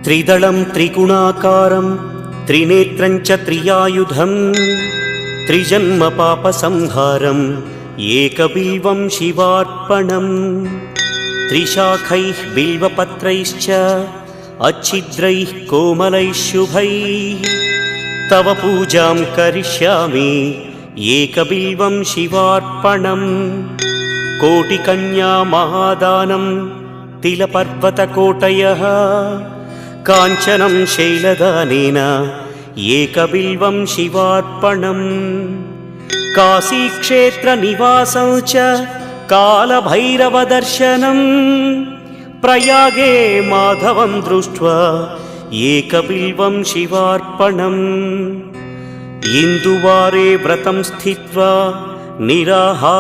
त्रिदलं त्रिगुणाकारं त्रिनेत्रं च त्रियायुधं त्रिजन्म पापसंहारम् एकबिल्वं शिवार्पणम् त्रिशाखैः बिल्वपत्रैश्च अच्छिद्रैः कोमलैः शुभैः तव पूजां करिष्यामि एकबिल्वं शिवार्पणम् कोटिकन्या महादानं तिलपर्वतकोटयः काञ्चनं शैलदानेन एकबिल्वं शिवार्पणम् काशीक्षेत्रनिवासं च कालभैरवदर्शनं प्रयागे माधवं दृष्ट्वा एकबिल्वं शिवार्पणम् इन्दुवारे व्रतं स्थित्वा निराहारं